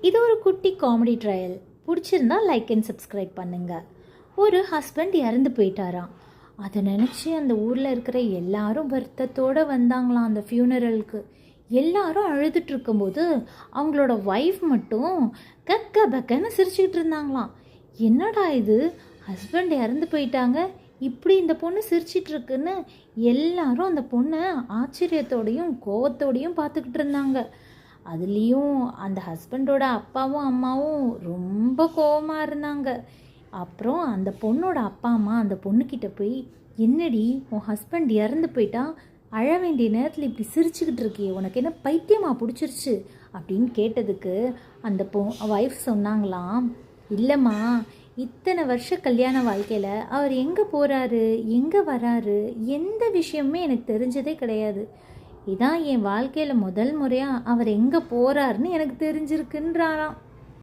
இது ஒரு குட்டி காமெடி ட்ரையல். பிடிச்சிருந்தா லைக் அண்ட் சப்ஸ்கிரைப் பண்ணுங்கள். ஒரு ஹஸ்பண்ட் இறந்து போயிட்டாராம். அதை நினச்சி அந்த ஊரில் இருக்கிற எல்லாரும் வருத்தத்தோடு வந்தாங்களாம் அந்த ஃபியூனரலுக்கு. எல்லாரும் அழுதுட்டு இருக்கும்போது அவங்களோட ஒய்ஃப் மட்டும் கக்க பக்கன்னு சிரிச்சுக்கிட்டு இருந்தாங்களாம். என்னடா இது, ஹஸ்பண்ட் இறந்து போயிட்டாங்க, இப்படி இந்த பொண்ணு சிரிச்சிட்டு இருக்குன்னு எல்லாரும் அந்த பொண்ணை ஆச்சரியத்தோடையும் கோவத்தோடையும் பார்த்துக்கிட்டு இருந்தாங்க. அதுலேயும் அந்த ஹஸ்பண்டோட அப்பாவும் அம்மாவும் ரொம்ப கோவமாக இருந்தாங்க. அப்புறம் அந்த பொண்ணோட அப்பா அம்மா அந்த பொண்ணுக்கிட்ட போய், என்னடி உன் ஹஸ்பண்ட் இறந்து போயிட்டா, அழ வேண்டிய நேரத்தில் இப்படி சிரிச்சுக்கிட்டு இருக்கியே, உனக்கு என்ன பைத்தியமாக பிடிச்சிருச்சு அப்படின்னு கேட்டதுக்கு அந்த ஒய்ஃப் சொன்னாங்களாம், இல்லைம்மா, இத்தனை வருஷ கல்யாண வாழ்க்கையில் அவர் எங்கே போகிறாரு எங்கே வராரு எந்த விஷயமுமே எனக்கு தெரிஞ்சதே கிடையாது. இதான் என் வாழ்க்கையில் முதல் முறையாக அவர் எங்கே போகிறாருன்னு எனக்கு தெரிஞ்சிருக்குன்றாராம்.